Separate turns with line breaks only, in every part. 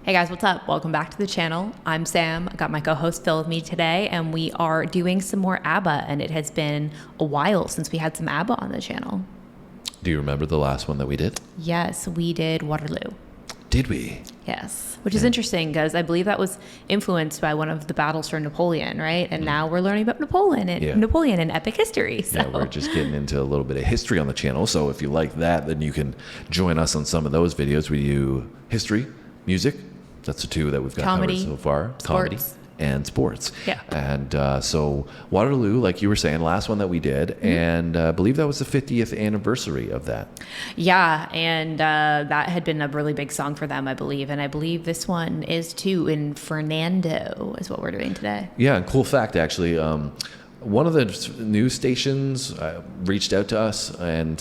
Hey guys, what's up? Welcome back to the channel. I'm Sam. I got my co-host Phil with me today, and we are doing some more ABBA, and it has been a while since we had some ABBA on the channel.
Do you remember the last one that we did?
Yes, we did Waterloo.
Did we?
Yes, which is interesting because I believe that was influenced by one of the battles for Napoleon, right? And now we're learning about Napoleon and epic history. So.
Yeah, we're just getting into a little bit of history on the channel. So if you like that, then you can join us on some of those videos. We do history, music. That's the two that we've got
Comedy,
covered so far.
sports.
Comedy and sports.
Yeah.
And so Waterloo, like you were saying, last one that we did, and I believe that was the 50th anniversary of that.
Yeah, and that had been a really big song for them, I believe. And I believe this one is too, in Fernando is what we're doing today.
Yeah, and cool fact, actually, one of the news stations reached out to us and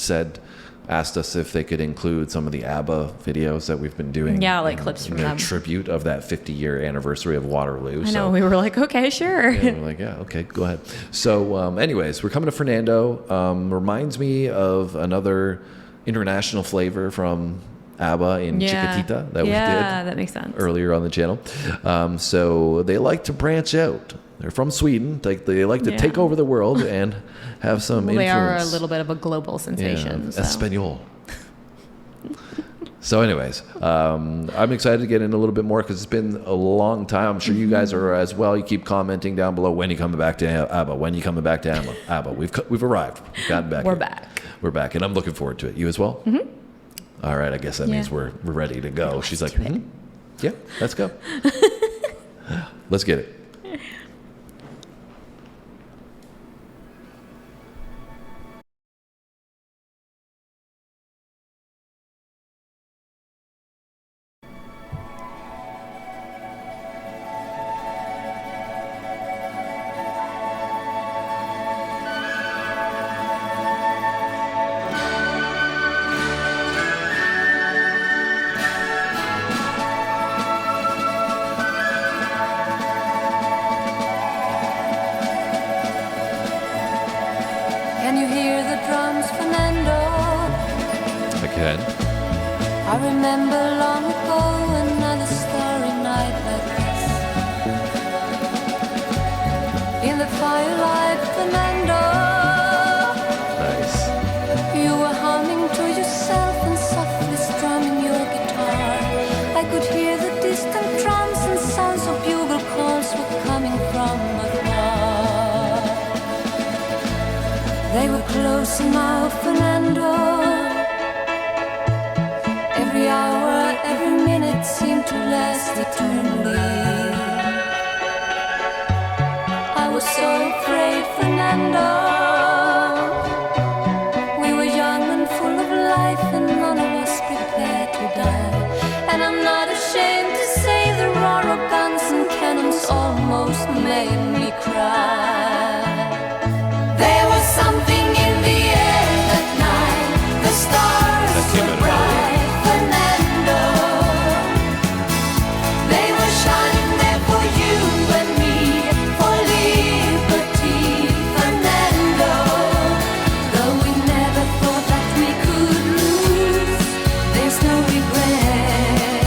asked us if they could include some of the ABBA videos that we've been doing.
Yeah, like clips from them.
Tribute of that 50-year anniversary of Waterloo.
I know, we were like, okay, sure.
Yeah, we're like, yeah, okay, go ahead. So anyways, we're coming to Fernando. Reminds me of another international flavor from ABBA in Chiquitita that we did.
Yeah, that makes sense.
Earlier on the channel. So they like to branch out. They're from Sweden. They like to take over the world and have some influence.
They are a little bit of a global sensation.
Yeah, Espanol. So anyways, I'm excited to get in a little bit more because it's been a long time. I'm sure you guys are as well. You keep commenting down below, when are you coming back to ABBA? When are you coming back to ABBA? We've arrived. We've gotten back.
We're back,
and I'm looking forward to it. You as well? Mm-hmm. All right, I guess that means we're ready to go. She's like, yeah, let's go. Let's get it.
Can you hear the drums, Fernando?
I can.
I remember long ago another starry night like this. In the firelight, Fernando,
Nice.
you were humming to yourself and softly strumming your guitar. I could hear the distant drums and sounds of bugle calls were coming from afar. They were close now, Fernando. Every hour, every minute seemed to last eternally. I was so afraid, Fernando. We were young and full of life, and none of us prepared to die. And I'm not ashamed to say the roar of guns and cannons almost made me cry. There was something in the air that night. The stars were bright, Fernando. They were shining there for you and me, for liberty, Fernando. Though we never thought that we could lose, there's no regret.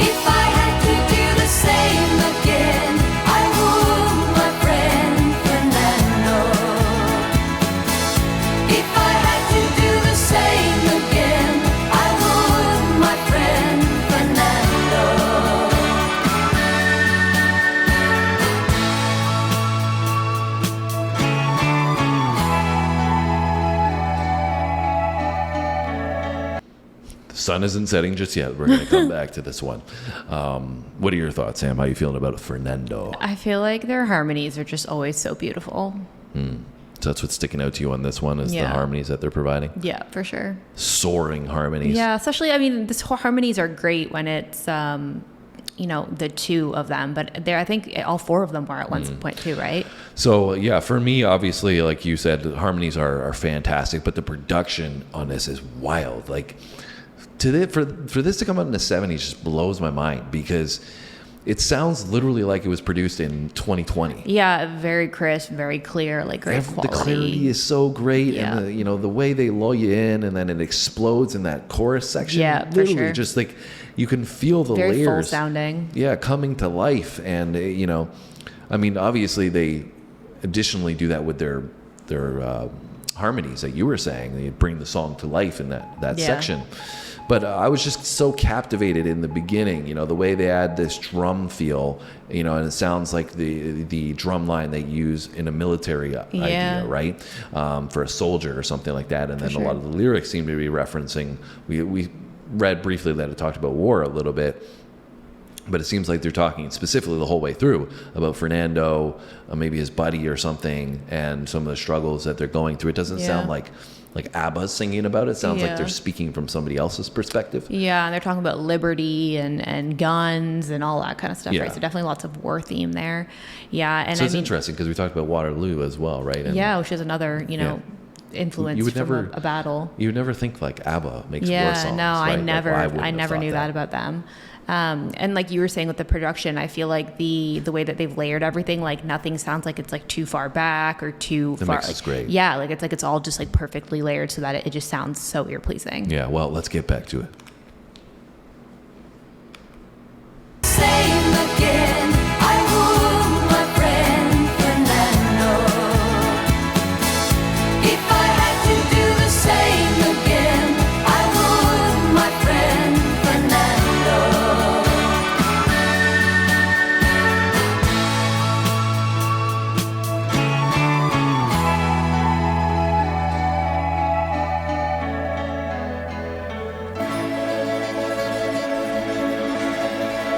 If I had to do the same again, I would, my friend Fernando. If I had to do the same again, I would, my friend Fernando.
The sun isn't setting just yet. We're going to come back to this one. What are your thoughts, Sam? How are you feeling about Fernando?
I feel like their harmonies are just always so beautiful.
So that's what's sticking out to you on this one is the
Yeah.
harmonies that they're providing.
Yeah, for sure.
Soaring harmonies.
Yeah, especially, I mean, the harmonies are great when it's, the two of them, but I think all four of them were at one point too, right?
So yeah, for me, obviously, like you said, the harmonies are fantastic, but the production on this is wild. Like for this to come out in the 70s just blows my mind because it sounds literally like it was produced in 2020.
Yeah, very crisp, very clear, like great quality.
The clarity is so great,
Yeah.
and the way they lull you in, and then it explodes in that chorus section.
Yeah, for
literally
sure.
just like you can feel the
Very
layers.
full sounding.
Yeah, coming to life. And, I mean, obviously they additionally do that with their harmonies that you were saying. They bring the song to life in that section. But I was just so captivated in the beginning, the way they add this drum feel, and it sounds like the drum line they use in a military idea, right? For a soldier or something like that. And then a lot of the lyrics seem to be referencing, we read briefly that it talked about war a little bit, but it seems like they're talking specifically the whole way through about Fernando, maybe his buddy or something, and some of the struggles that they're going through. It doesn't sound like ABBA singing about it. It sounds like they're speaking from somebody else's perspective.
Yeah, and they're talking about liberty and guns and all that kind of stuff, right? So definitely lots of war theme there. Yeah, and
so it's interesting because we talked about Waterloo as well, right? And
which is another, influence from a battle.
You would never think like ABBA makes war songs,
no,
right?
I never knew that about them. And like you were saying with the production, I feel like the way that they've layered everything, like nothing sounds like it's like too far back or too far. The
mix is great.
Yeah, like it's all just like perfectly layered so that it just sounds so ear pleasing.
Yeah, well, let's get back to it.
Same again, I would, my friend Fernando. If I had to do the same again, I would, my friend Fernando.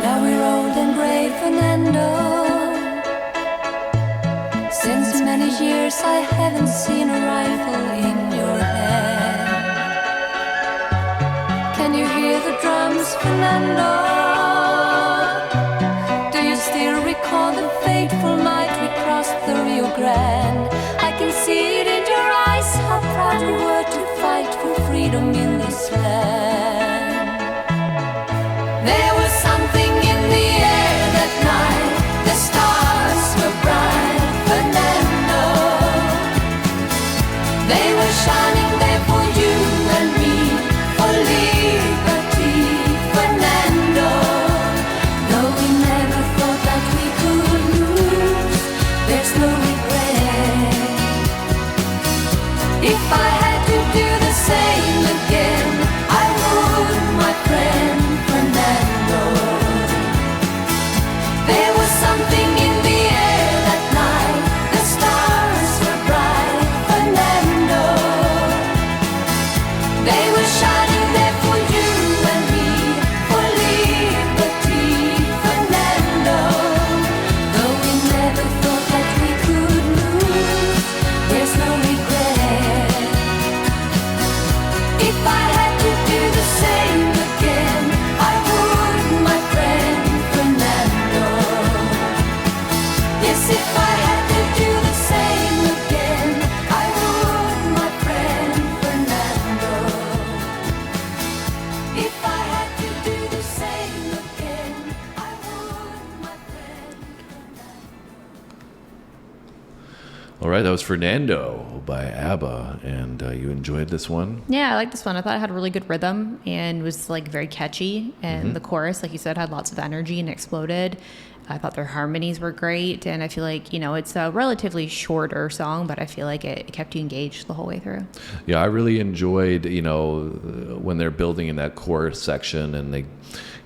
Now we're old and gray, Fernando. Since many years I haven't seen a rifle in your hand. Can you hear the drums, Fernando? Do you still recall the fateful night we crossed the Rio Grande? I can see it in your eyes, how proud you were to fight for freedom in this land. There was something in the air that night. The stars were bright, Fernando. They were shining there for you and me, for liberty, Fernando. Though we never thought that we could lose, there's no regret. If I had to do the same again, I would, my friend Fernando. There was something in the air that night. The stars were bright, Fernando. They were shining there for you and me, for liberty, Fernando. Though we never thought that we could lose, there's no regret. If I had to do the same again, I would, my friend Fernando. Yes, if I had to do the same again, I would, my friend Fernando. If I had to do the same again, I would, my friend
All right, that was Fernando by ABBA, and you enjoyed this one?
Yeah, I like this one. I thought it had a really good rhythm and was like very catchy. And the chorus, like you said, had lots of energy and exploded. I thought their harmonies were great. And I feel like, it's a relatively shorter song, but I feel like it kept you engaged the whole way through.
Yeah, I really enjoyed, when they're building in that chorus section, and they,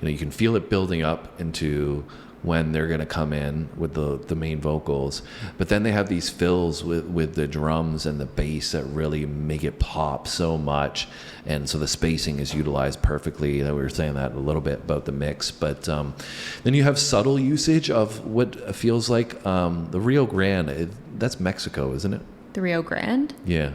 you can feel it building up into when they're going to come in with the main vocals. But then they have these fills with the drums and the bass that really make it pop so much. And so the spacing is utilized perfectly. We were saying that a little bit about the mix. But then you have subtle usage of what feels like the Rio Grande. That's Mexico, isn't it?
The Rio Grande?
Yeah.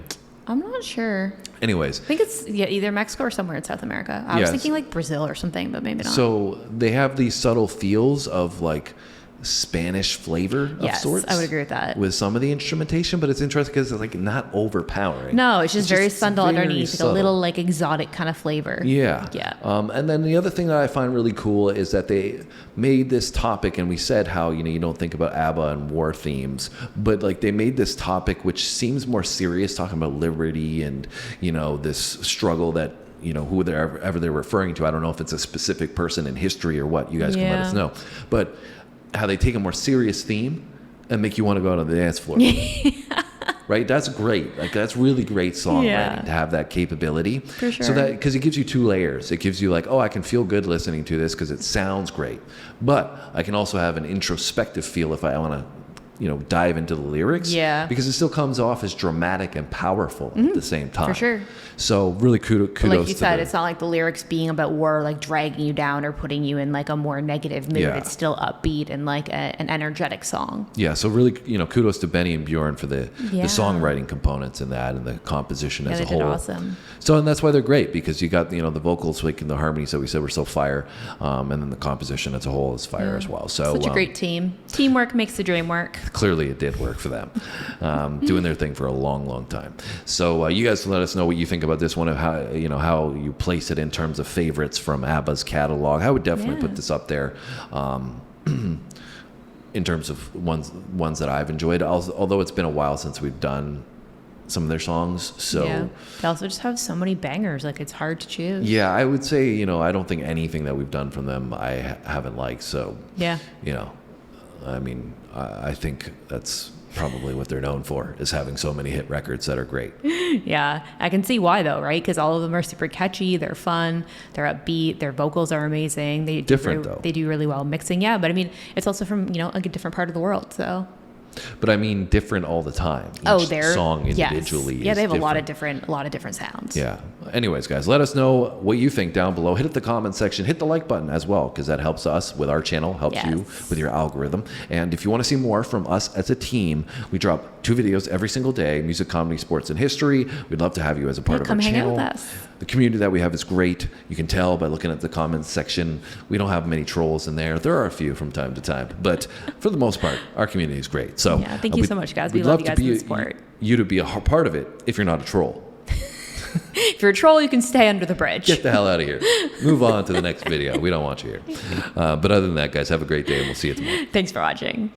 I'm not sure.
Anyways.
I think it's either Mexico or somewhere in South America. I was thinking like Brazil or something, but maybe not.
So they have these subtle feels of like Spanish flavor of sorts.
I would agree with that.
With some of the instrumentation, but it's interesting because it's like not overpowering.
No, it's just very subtle
very
underneath,
subtle.
like a little like exotic kind of flavor.
Yeah.
Yeah.
And then the other thing that I find really cool is that they made this topic, and we said how, you don't think about ABBA and war themes, but like they made this topic which seems more serious, talking about liberty and, this struggle that, who they're ever they're referring to. I don't know if it's a specific person in history or what. You guys can let us know. But how they take a more serious theme and make you want to go out on the dance floor. Right? That's great. Like, that's really great songwriting to have that capability.
For sure.
So that, because it gives you two layers. It gives you like, oh, I can feel good listening to this because it sounds great. But I can also have an introspective feel if I want to, dive into the lyrics.
Yeah.
Because it still comes off as dramatic and powerful at the same time.
For sure.
So really kudos
like you said, it's not like the lyrics being about war, like dragging you down or putting you in like a more negative mood.
Yeah.
It's still upbeat and like an energetic song.
Yeah, so really, kudos to Benny and Bjorn for the songwriting components in that and the composition as a whole.
They did awesome.
So, and that's why they're great, because you got, the vocals, like, and the harmonies that we said were so fire, and then the composition as a whole is fire as well. So
such a great team. Teamwork makes the dream work.
Clearly it did work for them, doing their thing for a long, long time. So you guys let us know what you think about this one, of how you place it in terms of favorites from ABBA's catalog. I would definitely put this up there. In terms of ones that I've enjoyed, although it's been a while since we've done some of their songs. So
they also just have so many bangers. Like, it's hard to choose.
Yeah, I would say, I don't think anything that we've done from them I haven't liked. So, I mean, I think that's probably what they're known for, is having so many hit records that are great.
Yeah, I can see why though, right? Because all of them are super catchy, they're fun, they're upbeat, their vocals are amazing. They do really well mixing. Yeah, but I mean, it's also from a different part of the world, so.
But I mean, different all the time. Each song individually.
Yeah, they have a lot of different sounds.
Yeah. Anyways, guys, let us know what you think down below. Hit the comment section. Hit the like button as well, because that helps us with our channel, helps you with your algorithm. And if you want to see more from us as a team, we drop 2 videos every single day: music, comedy, sports, and history. We'd love to have you as a part of our channel. Come hang out with us. The community that we have is great. You can tell by looking at the comments section. We don't have many trolls in there. There are a few from time to time, but for the most part, our community is great. So
thank you so much, guys. We love you guys and support.
You to be a part of it if you're not a troll.
If you're a troll, you can stay under the bridge.
Get the hell out of here. Move on to the next video. We don't want you here. But other than that, guys, have a great day, and we'll see you tomorrow.
Thanks for watching.